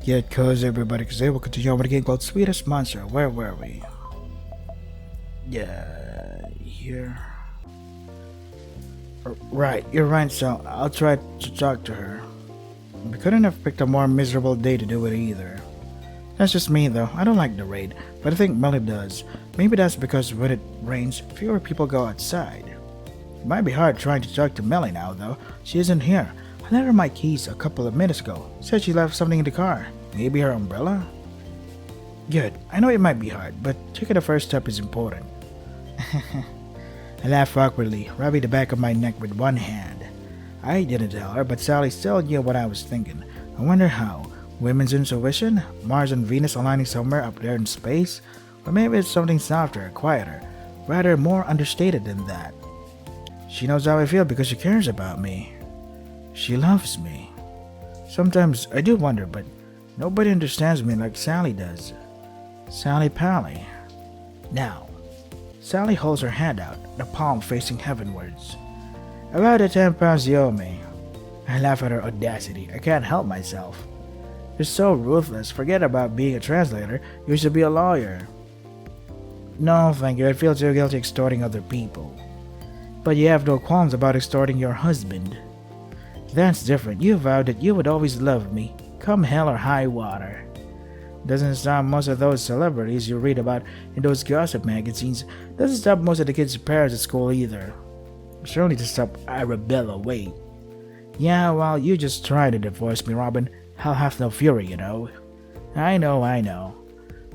Get cozy, everybody, because they will continue on with a game called Sweetest Monster. Where were we? Yeah, here. Right, you're right, so I'll try to talk to her. We couldn't have picked a more miserable day to do it either. That's just me, though. I don't like the rain, but I think Melly does. Maybe that's because when it rains, fewer people go outside. It might be hard trying to talk to Melly now, though. She isn't here. I left her my keys a couple of minutes ago. Said she left something in the car. Maybe her umbrella? Good. I know it might be hard, but taking the first step is important. I laughed awkwardly, rubbing the back of my neck with one hand. I didn't tell her, but Sally still knew what I was thinking. I wonder how. Women's intuition? Mars and Venus aligning somewhere up there in space? Or maybe it's something softer, quieter, rather more understated than that. She knows how I feel because she cares about me. She loves me. Sometimes I do wonder, but nobody understands me like Sally does. Sally Pally. Now, Sally holds her hand out, the palm facing heavenwards. About the 10 pounds you owe me. I laugh at her audacity. I can't help myself. You're so ruthless. Forget about being a translator. You should be a lawyer. No, thank you. I feel too guilty extorting other people. But you have no qualms about extorting your husband. That's different. You vowed that you would always love me, come hell or high water. Doesn't stop most of those celebrities you read about in those gossip magazines. Doesn't stop most of the kids' parents at school either. Surely to stop Arabella, wait. Yeah, well, you just try to divorce me, Robin. I'll have no fury, you know. I know.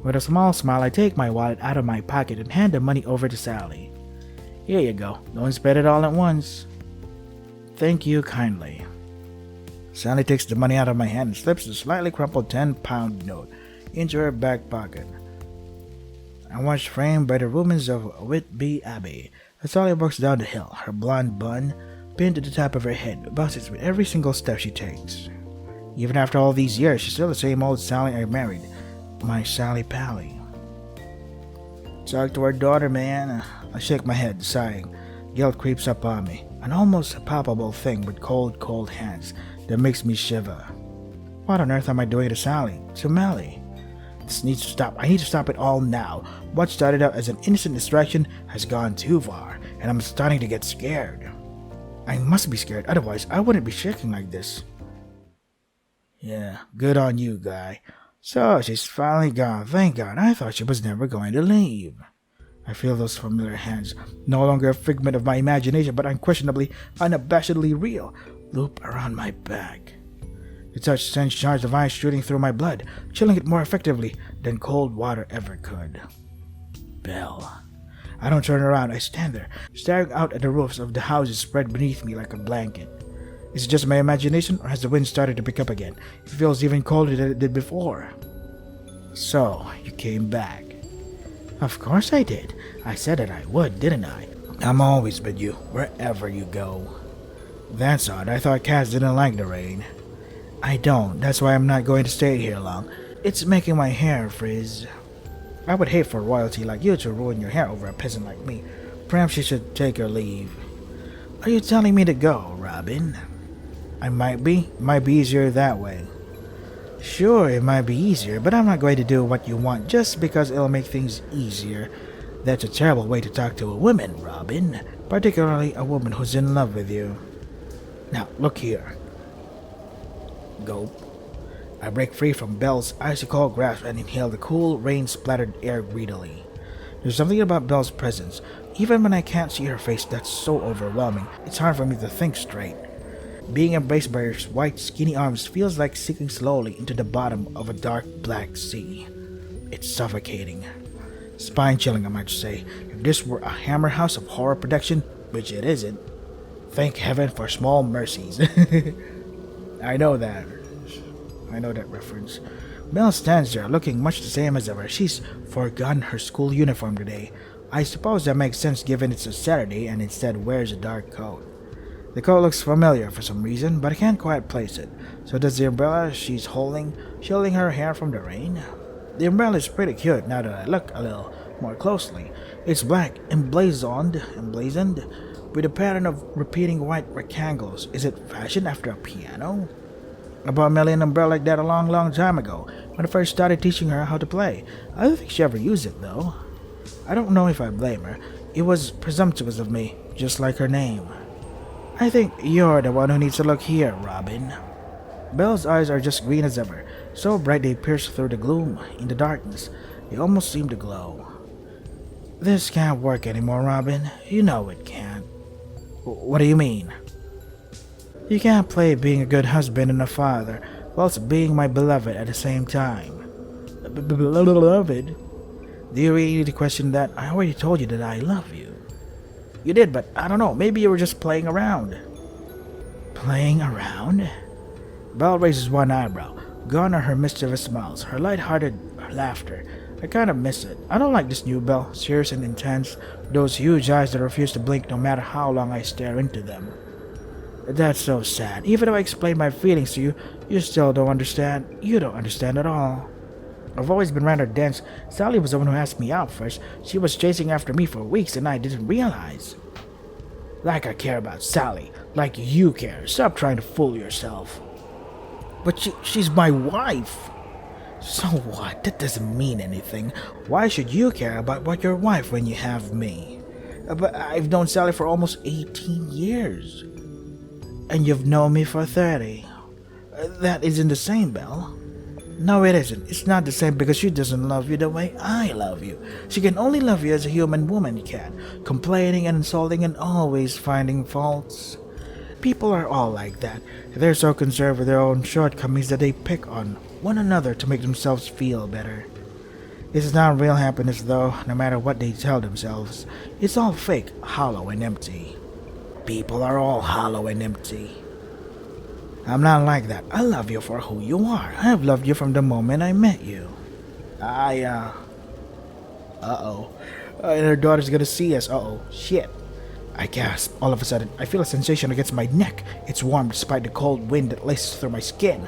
With a small smile, I take my wallet out of my pocket and hand the money over to Sally. Here you go. Don't spend it all at once. Thank you kindly. Sally takes the money out of my hand and slips the slightly crumpled 10-pound note into her back pocket. I watch framed by the ruins of Whitby Abbey as Sally walks down the hill, her blonde bun pinned to the top of her head, bounces with every single step she takes. Even after all these years, she's still the same old Sally I married, my Sally Pally. Talk to our daughter, man. I shake my head, sighing. Guilt creeps up on me, an almost palpable thing with cold hands that makes me shiver. What on earth am I doing to Sally? To Melly? This needs to stop. I need to stop it all now. What started out as an innocent distraction has gone too far, and I'm starting to get scared. I must be scared, otherwise I wouldn't be shaking like this. Yeah, good on you, guy. So, she's finally gone. Thank God. I thought she was never going to leave. I feel those familiar hands, no longer a figment of my imagination, but unquestionably, unabashedly real, loop around my back. The touch sends shards of ice shooting through my blood, chilling it more effectively than cold water ever could. Belle. I don't turn around. I stand there, staring out at the roofs of the houses spread beneath me like a blanket. Is it just my imagination, or has the wind started to pick up again? It feels even colder than it did before. So, you came back. Of course I did. I said that I would, didn't I? I'm always with you, wherever you go. That's odd. I thought cats didn't like the rain. I don't. That's why I'm not going to stay here long. It's making my hair frizz. I would hate for royalty like you to ruin your hair over a peasant like me. Perhaps you should take your leave. Are you telling me to go, Robin? I might be. Might be easier that way. Sure, it might be easier, but I'm not going to do what you want just because it'll make things easier. That's a terrible way to talk to a woman, Robin. Particularly a woman who's in love with you. Now, look here. Gulp. I break free from Belle's icy cold grasp and inhale the cool, rain-splattered air greedily. There's something about Belle's presence. Even when I can't see her face, that's so overwhelming. It's hard for me to think straight. Being embraced by her white, skinny arms feels like sinking slowly into the bottom of a dark, black sea. It's suffocating. Spine-chilling, I might say. If this were a Hammer House of horror production, which it isn't, thank heaven for small mercies. I know that reference. Belle stands there, looking much the same as ever. She's forgotten her school uniform today. I suppose that makes sense given it's a Saturday and instead wears a dark coat. The coat looks familiar for some reason, but I can't quite place it. So does the umbrella she's holding, shielding her hair from the rain? The umbrella is pretty cute now that I look a little more closely. It's black, emblazoned, with a pattern of repeating white rectangles. Is it fashioned after a piano? I bought Melly an umbrella like that a long, long time ago, when I first started teaching her how to play. I don't think she ever used it, though. I don't know if I blame her. It was presumptuous of me, just like her name. I think you're the one who needs to look here, Robin. Belle's eyes are just green as ever, so bright they pierce through the gloom. In the darkness, they almost seem to glow. This can't work anymore, Robin. You know it can't. What do you mean? You can't play being a good husband and a father whilst being my beloved at the same time. Beloved? Do you really need to question that? I already told you that I love you. You did, but I don't know. Maybe you were just playing around. Playing around? Belle raises one eyebrow. Gone are her mischievous smiles, her light-hearted laughter. I kind of miss it. I don't like this new Belle, serious and intense, those huge eyes that refuse to blink no matter how long I stare into them. That's so sad. Even though I explain my feelings to you, you still don't understand. You don't understand at all. I've always been rather dense. Sally was the one who asked me out first. She was chasing after me for weeks and I didn't realize. Like I care about Sally. Like you care. Stop trying to fool yourself. But she's my wife. So what? That doesn't mean anything. Why should you care about your wife when you have me? But I've known Sally for almost 18 years. And you've known me for 30. That isn't the same, Belle. No, it isn't. It's not the same because she doesn't love you the way I love you. She can only love you as a human woman can, complaining and insulting and always finding faults. People are all like that. They're so concerned with their own shortcomings that they pick on one another to make themselves feel better. It's not real happiness though, no matter what they tell themselves. It's all fake, hollow and empty. People are all hollow and empty. I'm not like that. I love you for who you are. I've loved you from the moment I met you. Uh-oh. And her daughter's gonna see us. Uh-oh. Shit. I gasp. All of a sudden, I feel a sensation against my neck. It's warm despite the cold wind that laces through my skin.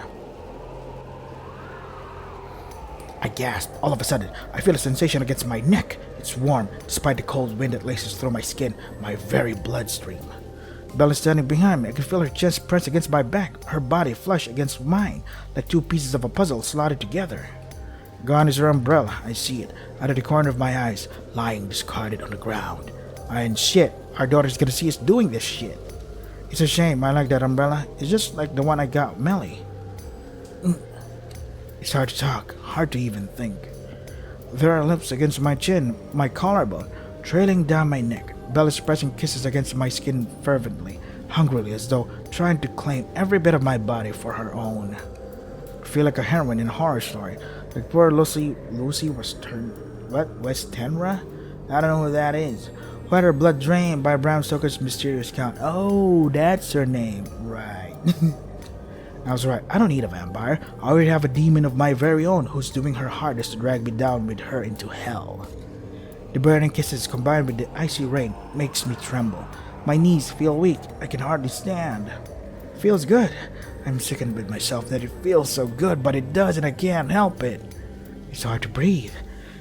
I gasp. All of a sudden, I feel a sensation against my neck. It's warm despite the cold wind that laces through my skin, my very bloodstream. Belle is standing behind me. I can feel her chest pressed against my back, her body flush against mine, like two pieces of a puzzle slotted together. Gone is her umbrella. I see it, out of the corner of my eyes, lying discarded on the ground. And shit, our daughter's gonna see us doing this shit. It's a shame. I like that umbrella. It's just like the one I got Melly. It's hard to talk, hard to even think. There are lips against my chin, my collarbone, trailing down my neck. Belle is pressing kisses against my skin fervently, hungrily, as though trying to claim every bit of my body for her own. I feel like a heroine in a horror story, like poor Lucy Westenra? I don't know who that is. Who had her blood drained by Bram Stoker's mysterious count. Oh, that's her name. Right. I was right. I don't need a vampire. I already have a demon of my very own who's doing her hardest to drag me down with her into hell. The burning kisses combined with the icy rain makes me tremble. My knees feel weak. I can hardly stand. Feels good. I'm sickened with myself that it feels so good, but it does and I can't help it. It's hard to breathe.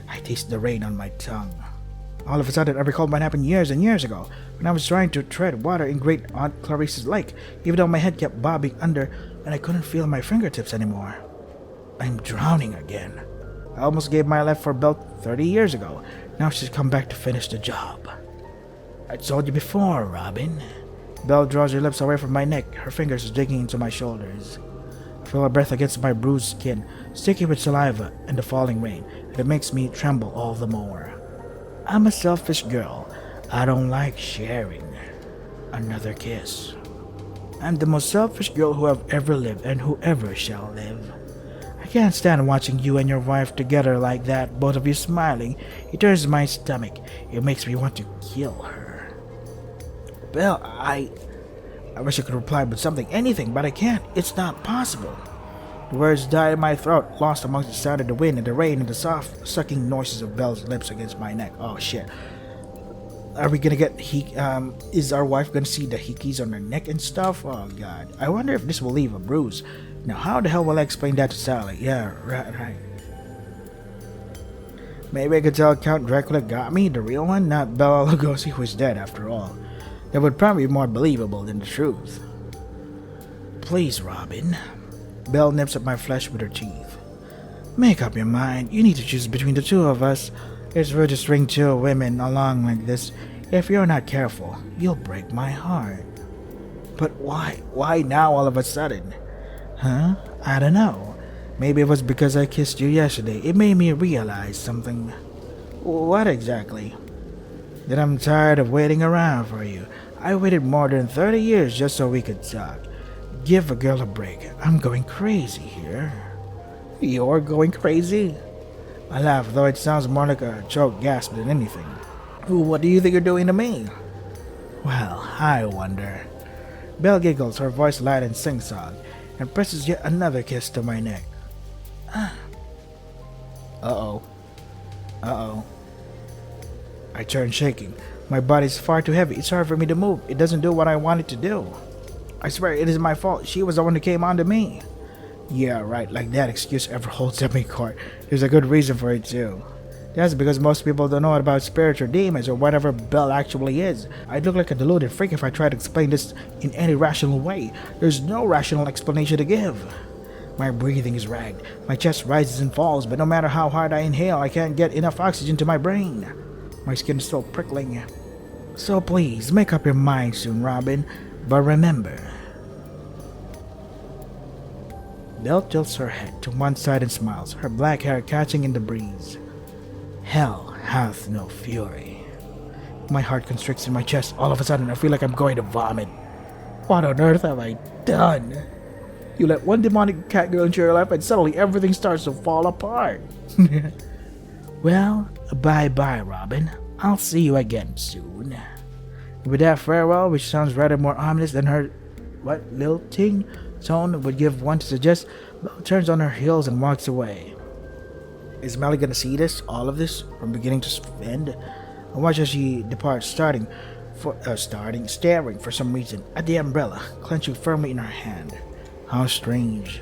I taste the rain on my tongue. All of a sudden, I recalled what happened years and years ago, when I was trying to tread water in Great Aunt Clarice's lake, even though my head kept bobbing under and I couldn't feel my fingertips anymore. I'm drowning again. I almost gave my life for Belle 30 years ago. Now she's come back to finish the job. I told you before, Robin. Belle draws her lips away from my neck, her fingers digging into my shoulders. I feel her breath against my bruised skin, sticky with saliva and the falling rain, and it makes me tremble all the more. I'm a selfish girl. I don't like sharing. Another kiss. I'm the most selfish girl who have ever lived and who ever shall live. I can't stand watching you and your wife together like that, both of you smiling. It turns my stomach. It makes me want to kill her. Belle, I wish I could reply with something, anything, but I can't. It's not possible. The words die in my throat, lost amongst the sound of the wind and the rain and the soft, sucking noises of Belle's lips against my neck. Oh shit. Are we gonna get is our wife gonna see the hickeys on her neck and stuff? Oh god. I wonder if this will leave a bruise. Now how the hell will I explain that to Sally? Yeah, right. Maybe I could tell Count Dracula got me, the real one, not Bela Lugosi, who is dead after all. That would probably be more believable than the truth. Please, Robin. Belle nips at my flesh with her teeth. Make up your mind. You need to choose between the two of us. It's rude to string two women along like this. If you're not careful, you'll break my heart. But why? Why now all of a sudden? Huh? I don't know. Maybe it was because I kissed you yesterday. It made me realize something. What exactly? That I'm tired of waiting around for you. I waited more than 30 years just so we could talk. Give a girl a break. I'm going crazy here. You're going crazy? I laugh, though it sounds more like a choked gasp than anything. What do you think you're doing to me? Well, I wonder. Belle giggles, her voice light and sing-song, and presses yet another kiss to my neck. Uh-oh. Uh-oh. I turn shaking. My body's far too heavy. It's hard for me to move. It doesn't do what I want it to do. I swear it is my fault. She was the one who came on to me. Yeah, right. Like that excuse ever holds up in court. There's a good reason for it too. That's because most people don't know about spirits or demons or whatever Belle actually is. I'd look like a deluded freak if I tried to explain this in any rational way. There's no rational explanation to give. My breathing is ragged. My chest rises and falls, but no matter how hard I inhale, I can't get enough oxygen to my brain. My skin is still prickling. So please, make up your mind soon, Robin. But remember... Belle tilts her head to one side and smiles, her black hair catching in the breeze. Hell hath no fury. My heart constricts in my chest. All of a sudden, I feel like I'm going to vomit. What on earth have I done? You let one demonic cat girl into your life and suddenly everything starts to fall apart. Well, bye-bye, Robin. I'll see you again soon. With that farewell, which sounds rather more ominous than her lilting tone would give one to suggest, Belle turns on her heels and walks away. Is Melly gonna see this, all of this, from beginning to end? I watch as she departs, staring for some reason at the umbrella, clenching firmly in her hand. How strange.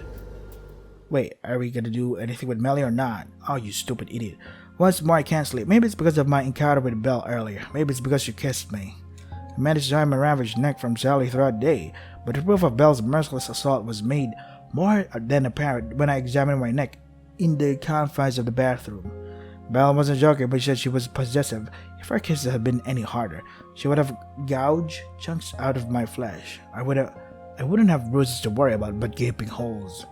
Wait, are we gonna do anything with Melly or not? Oh, you stupid idiot. Once more, I can't sleep. Maybe it's because of my encounter with Belle earlier. Maybe it's because she kissed me. I managed to hide my ravaged neck from Sally throughout the day, but the proof of Belle's merciless assault was made more than apparent when I examined my neck in the confines of the bathroom. Belle wasn't joking, but she said she was possessive. If her kisses had been any harder, she would have gouged chunks out of my flesh. I wouldn't have bruises to worry about, but gaping holes.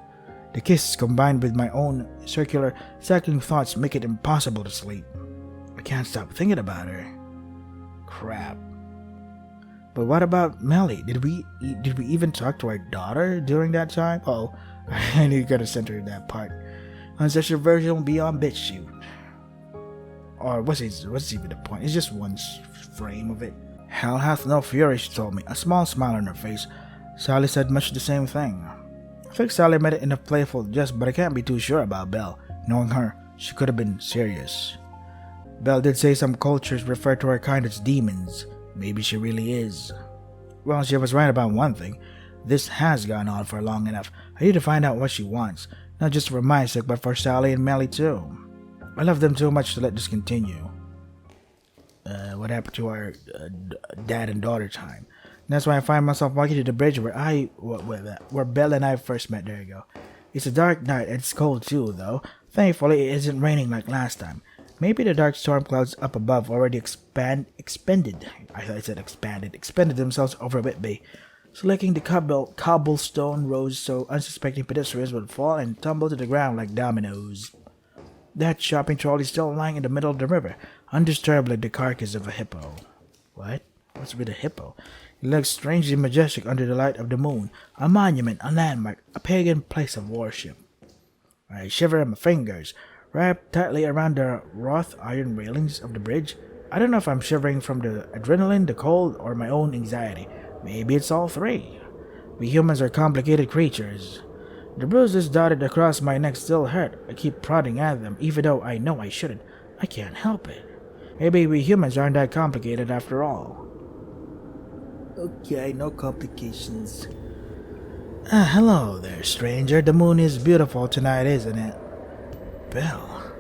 The kisses combined with my own circular, cycling thoughts make it impossible to sleep. I can't stop thinking about her. Crap. But what about Melly? Did we even talk to our daughter during that time? Oh, I knew you gotta center that part. On such a version beyond BitChute. Or what's even the point? It's just one frame of it. Hell hath no fury, she told me, a small smile on her face. Sally said much the same thing. I think Sally meant it in a playful jest, but I can't be too sure about Belle. Knowing her, she could have been serious. Belle did say some cultures refer to her kind as demons. Maybe she really is. Well, she was right about one thing. This has gone on for long enough. I need to find out what she wants. Not just for my sake, but for Sally and Melly too. I love them too much to let this continue. What happened to our dad and daughter time? And that's why I find myself walking to the bridge where Belle and I first met. There you go. It's a dark night and it's cold too, though. Thankfully, it isn't raining like last time. Maybe the dark storm clouds up above already expanded themselves over Whitby, selecting the cobblestone roads so unsuspecting pedestrians would fall and tumble to the ground like dominoes. That shopping trolley is still lying in the middle of the river, undisturbed like the carcass of a hippo. What? What's with a hippo? It looks strangely majestic under the light of the moon, a monument, a landmark, a pagan place of worship. I shiver in my fingers, wrapped tightly around the wrought iron railings of the bridge. I don't know if I'm shivering from the adrenaline, the cold, or my own anxiety. Maybe it's all three. We humans are complicated creatures. The bruises dotted across my neck still hurt. I keep prodding at them, even though I know I shouldn't. I can't help it. Maybe we humans aren't that complicated after all. Okay, no complications. Hello there, stranger. The moon is beautiful tonight, isn't it? Belle.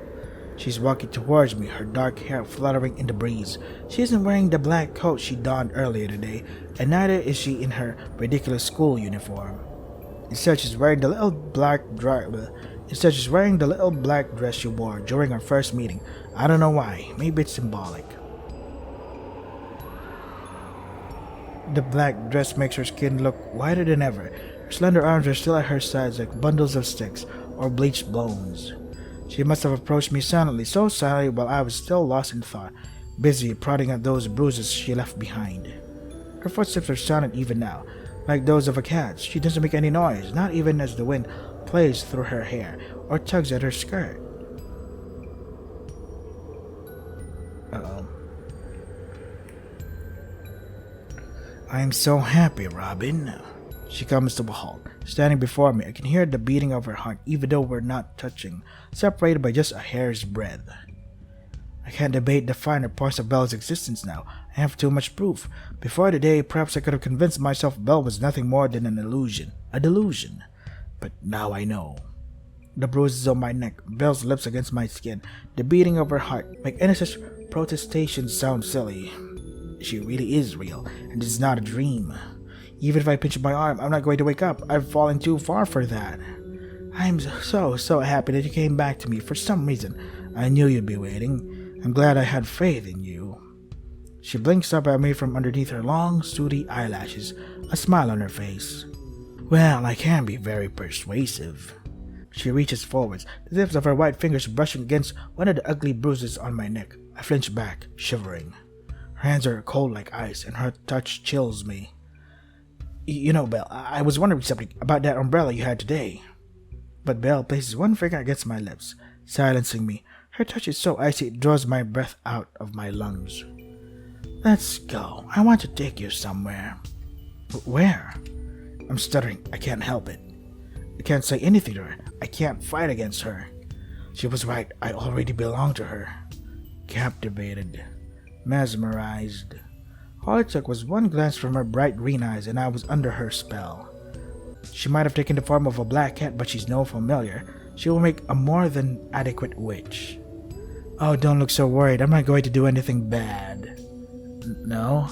She's walking towards me, her dark hair fluttering in the breeze. She isn't wearing the black coat she donned earlier today, and neither is she in her ridiculous school uniform. Instead, she's wearing the little black dress. Instead, she's wearing the little black dress she wore during our first meeting. I don't know why. Maybe it's symbolic. The black dress makes her skin look whiter than ever. Her slender arms are still at her sides like bundles of sticks or bleached bones. She must have approached me silently, so silently while I was still lost in thought, busy prodding at those bruises she left behind. Her footsteps are silent even now, like those of a cat. She doesn't make any noise, not even as the wind plays through her hair or tugs at her skirt. Uh-oh. I am so happy, Robin. She comes to a halt, standing before me. I can hear the beating of her heart, even though we're not touching, separated by just a hair's breadth. I can't debate the finer points of Belle's existence now. I have too much proof. Before the day, perhaps I could have convinced myself Belle was nothing more than an illusion, a delusion. But now I know. The bruises on my neck, Belle's lips against my skin, the beating of her heart make any such protestations sound silly. She really is real, and it's not a dream. Even if I pinch my arm, I'm not going to wake up. I've fallen too far for that. I'm so happy that you came back to me. For some reason, I knew you'd be waiting. I'm glad I had faith in you. She blinks up at me from underneath her long, sooty eyelashes, a smile on her face. Well, I can be very persuasive. She reaches forwards, the tips of her white fingers brushing against one of the ugly bruises on my neck. I flinch back, shivering. Her hands are cold like ice, and her touch chills me. You know, Belle, I was wondering something about that umbrella you had today. But Belle places one finger against my lips, silencing me. Her touch is so icy it draws my breath out of my lungs. Let's go. I want to take you somewhere. Where? I'm stuttering. I can't help it. I can't say anything to her. I can't fight against her. She was right. I already belong to her. Captivated. Mesmerized. All it took was one glance from her bright green eyes and I was under her spell. She might have taken the form of a black cat, but she's no familiar. She will make a more than adequate witch. Oh, don't look so worried. I'm not going to do anything bad. No?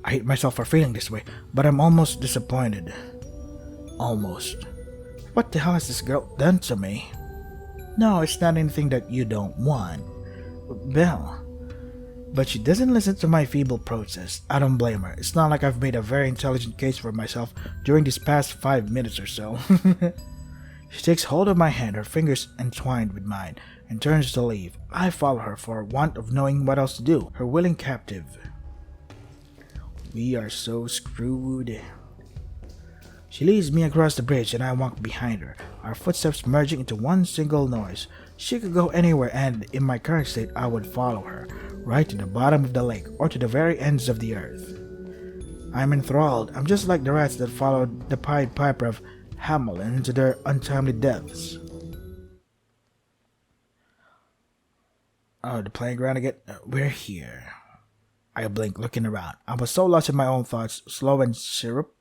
I hate myself for feeling this way, but I'm almost disappointed. Almost. What the hell has this girl done to me? No, it's not anything that you don't want. Belle. But she doesn't listen to my feeble protest. I don't blame her. It's not like I've made a very intelligent case for myself during these past 5 minutes or so. She takes hold of my hand, her fingers entwined with mine, and turns to leave. I follow her for want of knowing what else to do, her willing captive. We are so screwed. She leads me across the bridge and I walk behind her, our footsteps merging into one single noise. She could go anywhere and, in my current state, I would follow her, right to the bottom of the lake or to the very ends of the earth. I'm enthralled. I'm just like the rats that followed the Pied Piper of Hamelin to their untimely deaths. Oh, the playground again? We're here. I blink, looking around. I was so lost in my own thoughts, slow and syrupy,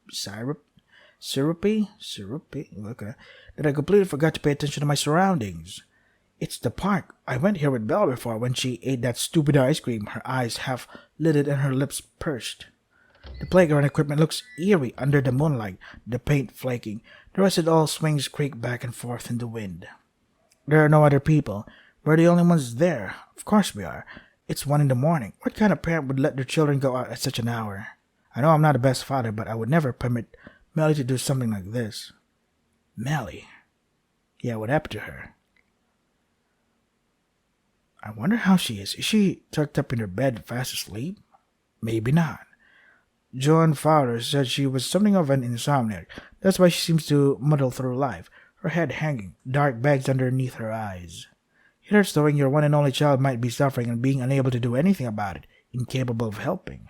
okay, that I completely forgot to pay attention to my surroundings. It's the park. I went here with Belle before when she ate that stupid ice cream, her eyes half lidded and her lips pursed. The playground equipment looks eerie under the moonlight, the paint flaking. The rest of it all swings creak back and forth in the wind. There are no other people. We're the only ones there. Of course we are. It's 1 a.m. What kind of parent would let their children go out at such an hour? I know I'm not the best father, but I would never permit Melly to do something like this. Melly? Yeah, what happened to her? I wonder how she is. Is she tucked up in her bed fast asleep? Maybe not. Joan Fowler said she was something of an insomniac. That's why she seems to muddle through life, her head hanging, dark bags underneath her eyes. It hurts knowing your one and only child might be suffering and being unable to do anything about it, incapable of helping.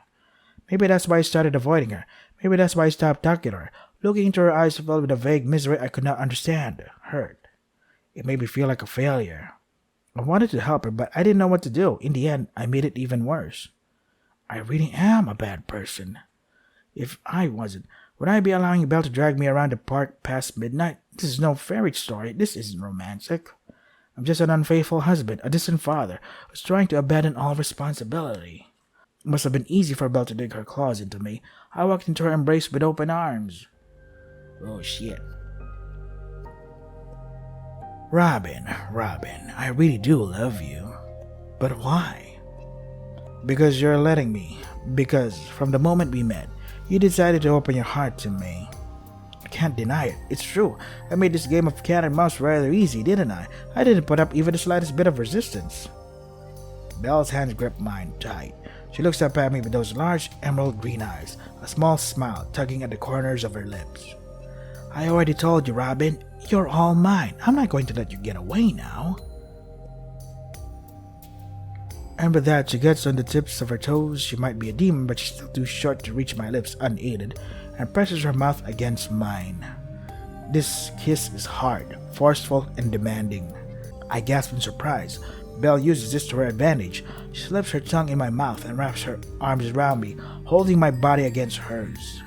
Maybe that's why I started avoiding her. Maybe that's why I stopped talking to her. Looking into her eyes filled with a vague misery I could not understand. Hurt. It made me feel like a failure. I wanted to help her, but I didn't know what to do. In the end, I made it even worse. I really am a bad person. If I wasn't, would I be allowing Belle to drag me around the park past midnight? This is no fairy story. This isn't romantic. I'm just an unfaithful husband, a distant father, who's trying to abandon all responsibility. It must have been easy for Belle to dig her claws into me. I walked into her embrace with open arms. Oh shit. Robin, I really do love you. But why? Because you're letting me. Because from the moment we met, you decided to open your heart to me. I can't deny it. It's true. I made this game of cat and mouse rather easy, didn't I? I didn't put up even the slightest bit of resistance. Belle's hands grip mine tight. She looks up at me with those large emerald green eyes, a small smile tugging at the corners of her lips. I already told you, Robin, you're all mine. I'm not going to let you get away now. And with that, she gets on the tips of her toes. She might be a demon, but she's still too short to reach my lips unaided, and presses her mouth against mine. This kiss is hard, forceful, and demanding. I gasp in surprise. Belle uses this to her advantage. She slips her tongue in my mouth and wraps her arms around me, holding my body against hers.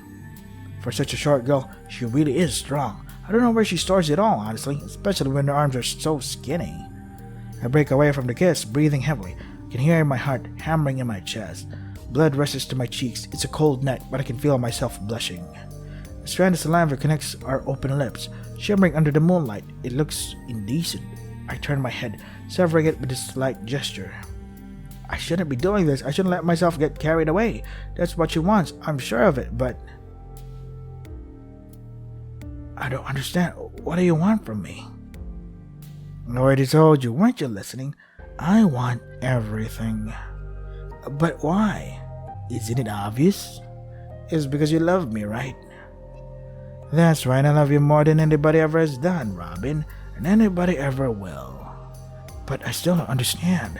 For such a short girl, she really is strong. I don't know where she stores it all, honestly, especially when her arms are so skinny. I break away from the kiss, breathing heavily. I can hear my heart hammering in my chest. Blood rushes to my cheeks. It's a cold night, but I can feel myself blushing. A strand of saliva connects our open lips, shimmering under the moonlight. It looks indecent. I turn my head, severing it with a slight gesture. I shouldn't be doing this. I shouldn't let myself get carried away. That's what she wants. I'm sure of it, but... I don't understand. What do you want from me? I already told you, weren't you listening? I want everything. But why? Isn't it obvious? It's because you love me, right? That's right, I love you more than anybody ever has done, Robin, and anybody ever will. But I still don't understand.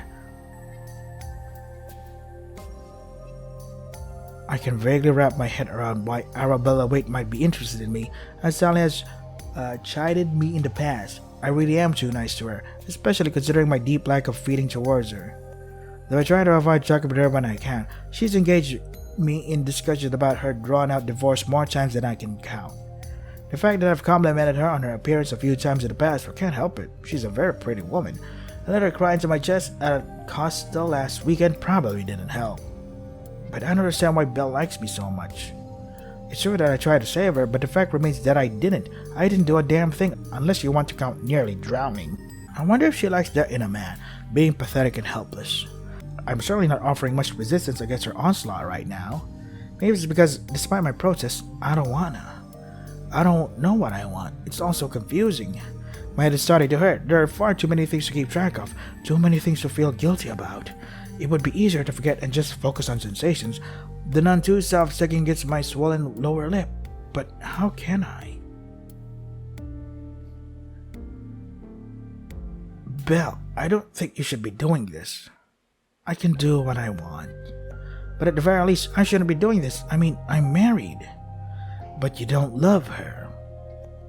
I can vaguely wrap my head around why Arabella Waite might be interested in me, as Sally has chided me in the past. I really am too nice to her, especially considering my deep lack of feeling towards her. Though I try to avoid talking with her when I can, she's engaged me in discussions about her drawn-out divorce more times than I can count. The fact that I've complimented her on her appearance a few times in the past, I can't help it. She's a very pretty woman. I let her cry into my chest at Costa last weekend probably didn't help. But I don't understand why Belle likes me so much. It's true that I tried to save her, but the fact remains that I didn't. I didn't do a damn thing, unless you want to count nearly drowning. I wonder if she likes that in a man, being pathetic and helpless. I'm certainly not offering much resistance against her onslaught right now. Maybe it's because, despite my protest, I don't wanna. I don't know what I want. It's all so confusing. My head is starting to hurt. There are far too many things to keep track of, too many things to feel guilty about. It would be easier to forget and just focus on sensations. The none too self-second gets my swollen lower lip. But how can I? Belle, I don't think you should be doing this. I can do what I want. But at the very least, I shouldn't be doing this. I mean, I'm married. But you don't love her.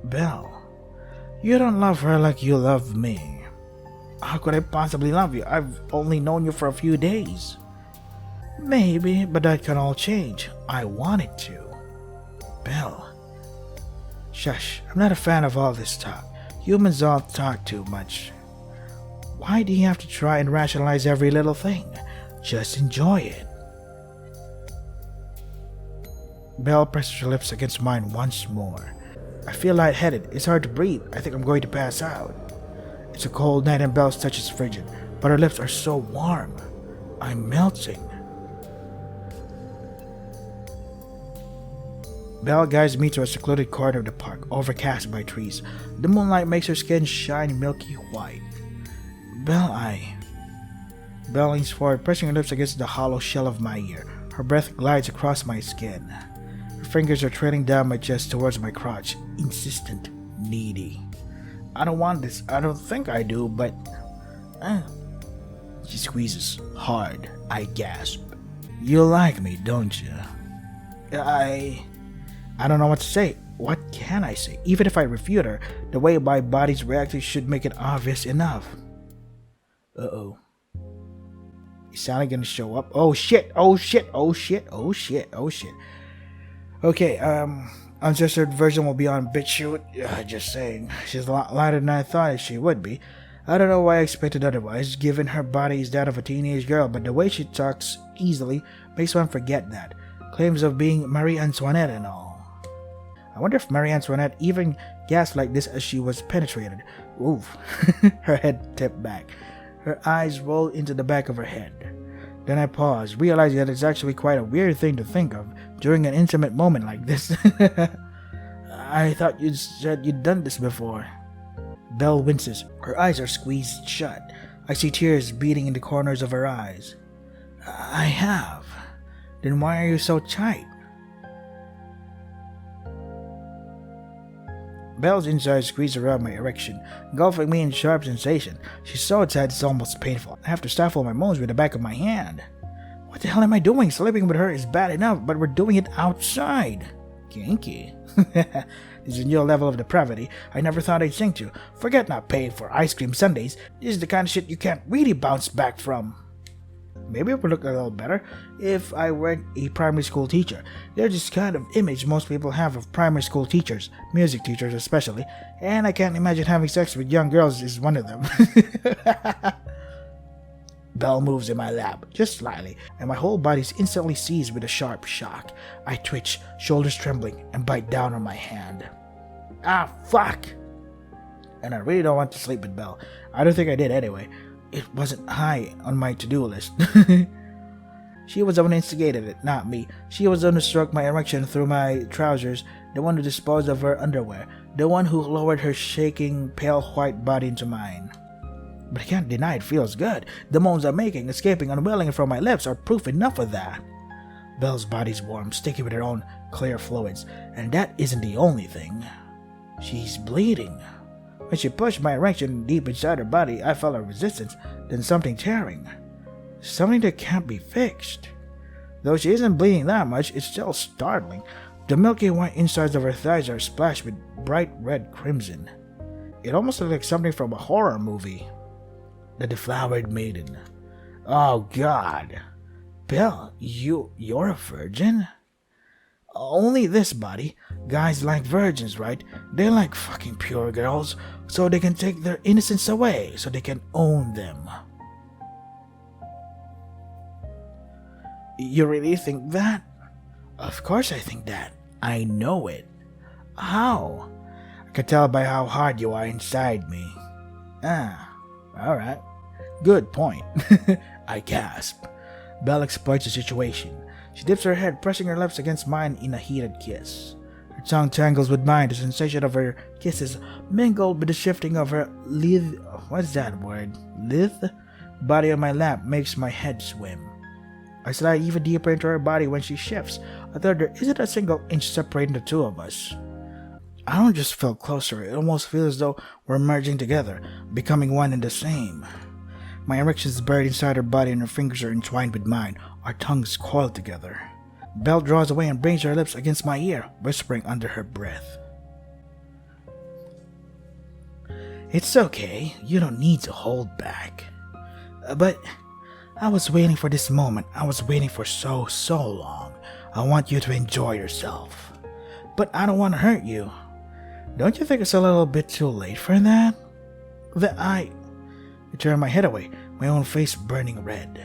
Belle, you don't love her like you love me. How could I possibly love you? I've only known you for a few days. Maybe, but that can all change. I want it to. Belle. Shush, I'm not a fan of all this talk. Humans all talk too much. Why do you have to try and rationalize every little thing? Just enjoy it. Belle presses her lips against mine once more. I feel lightheaded. It's hard to breathe. I think I'm going to pass out. It's a cold night and Belle's touch is frigid, but her lips are so warm. I'm melting. Belle guides me to a secluded corner of the park, overcast by trees. The moonlight makes her skin shine milky white. Belle leans forward, pressing her lips against the hollow shell of my ear. Her breath glides across my skin. Her fingers are trailing down my chest towards my crotch, insistent, needy. I don't want this. I don't think I do, but... She squeezes hard. I gasp. You like me, don't you? I don't know what to say. What can I say? Even if I refute her, the way my body's reacting should make it obvious enough. Uh-oh. Is Sally gonna show up? Oh shit! Oh shit! Oh shit! Oh shit! Oh shit! Okay, uncensored version will be on BitChute. Just saying. She's a lot lighter than I thought she would be. I don't know why I expected otherwise, given her body is that of a teenage girl, but the way she talks easily makes one forget that. Claims of being Marie Antoinette and all. I wonder if Marie Antoinette even gasped like this as she was penetrated. Oof. Her head tipped back. Her eyes rolled into the back of her head. Then I paused, realizing that it's actually quite a weird thing to think of during an intimate moment like this. I thought you said you'd done this before. Belle winces. Her eyes are squeezed shut. I see tears beating in the corners of her eyes. I have. Then why are you so tight? Belle's insides squeeze around my erection, engulfing me in sharp sensation. She's so tight it's almost painful. I have to stifle my moans with the back of my hand. What the hell am I doing? Sleeping with her is bad enough, but we're doing it outside. Kinky. This is a new level of depravity I never thought I'd sink to. Forget not paying for ice cream sundaes. This is the kind of shit you can't really bounce back from. Maybe it would look a little better if I weren't a primary school teacher. There's this kind of image most people have of primary school teachers, music teachers especially, and I can't imagine having sex with young girls is one of them. Belle moves in my lap, just slightly, and my whole body's instantly seized with a sharp shock. I twitch, shoulders trembling, and bite down on my hand. Ah, fuck! And I really don't want to sleep with Belle. I don't think I did anyway. It wasn't high on my to-do list. She was the one who instigated it, not me. She was the one who stroked my erection through my trousers, the one who disposed of her underwear, the one who lowered her shaking, pale white body into mine. But I can't deny it feels good. The moans I'm making, escaping unwillingly from my lips, are proof enough of that. Belle's body's warm, sticky with her own clear fluids, and that isn't the only thing. She's bleeding. When she pushed my erection deep inside her body, I felt a resistance, then something tearing. Something that can't be fixed. Though she isn't bleeding that much, it's still startling. The milky white insides of her thighs are splashed with bright red crimson. It almost looks like something from a horror movie. The Deflowered Maiden. Oh God. Belle, you're a virgin? Only this body. Guys like virgins, right? They like fucking pure girls, so they can take their innocence away, so they can own them. You really think that? Of course I think that. I know it. How? I can tell by how hard you are inside me. Ah, alright. Good point. I gasp. Belle exploits the situation. She dips her head, pressing her lips against mine in a heated kiss. Her tongue tangles with mine. The sensation of her kisses, mingled with the shifting of her what's that word? Lithe? Body on my lap makes my head swim. I slide even deeper into her body when she shifts, although there isn't a single inch separating the two of us. I don't just feel closer, it almost feels as though we're merging together, becoming one and the same. My erection is buried inside her body and her fingers are entwined with mine, our tongues coiled together. Belle draws away and brings her lips against my ear, whispering under her breath. It's okay, you don't need to hold back. But I was waiting for this moment. I was waiting for so long. I want you to enjoy yourself. But I don't want to hurt you. Don't you think it's a little bit too late for that? I turned my head away, my own face burning red.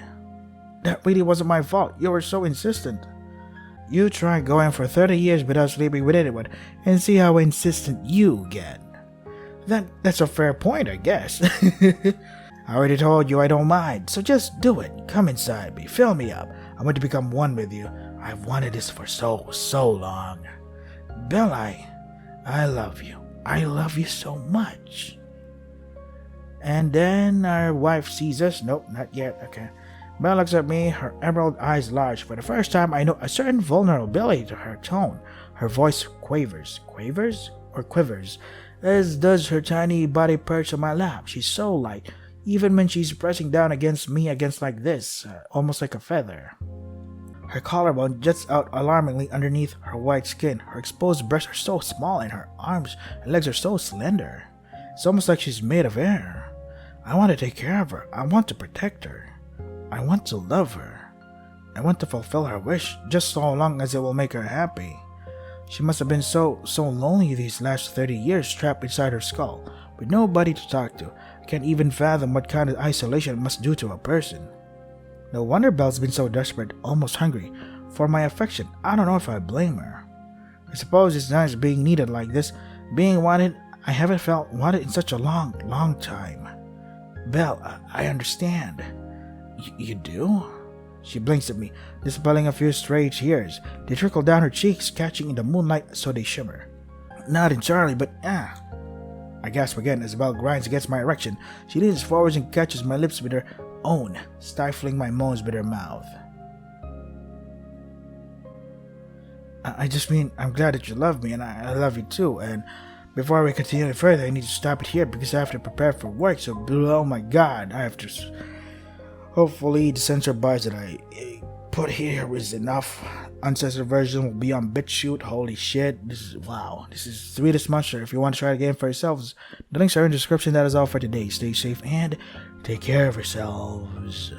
That really wasn't my fault. You were so insistent. You try going for 30 years without sleeping with anyone and see how insistent you get. That's a fair point, I guess. I already told you I don't mind, so just do it. Come inside me, fill me up. I want to become one with you. I've wanted this for so long. Belle, I love you. I love you so much. And then our wife sees us. Nope, not yet. Okay. Belle looks at me, her emerald eyes large. For the first time, I know a certain vulnerability to her tone. Her voice quavers, as does her tiny body perched on my lap. She's so light, even when she's pressing down against me like this, almost like a feather. Her collarbone juts out alarmingly underneath her white skin. Her exposed breasts are so small and her arms and legs are so slender. It's almost like she's made of air. I want to take care of her. I want to protect her. I want to love her. I want to fulfill her wish just so long as it will make her happy. She must have been so lonely these last 30 years trapped inside her skull, with nobody to talk to. I can't even fathom what kind of isolation it must do to a person. No wonder Belle's been so desperate, almost hungry, for my affection. I don't know if I blame her. I suppose it's nice being needed like this, being wanted. I haven't felt wanted in such a long time. Belle, I understand. You do? She blinks at me, dispelling a few stray tears. They trickle down her cheeks, catching in the moonlight so they shimmer. Not entirely, but I gasp again as Belle grinds against my erection. She leans forwards and catches my lips with her own, stifling my moans with her mouth. I just mean, I'm glad that you love me, and I love you too, and before we continue any further, I need to stop it here because I have to prepare for work, so oh my god, I have to... Hopefully the censor bars that I put here is enough. Uncensored version will be on BitChute. Holy shit, this is Sweetest Monster. If you want to try the game for yourselves, the links are in the description. That is all for today. Stay safe and take care of yourselves.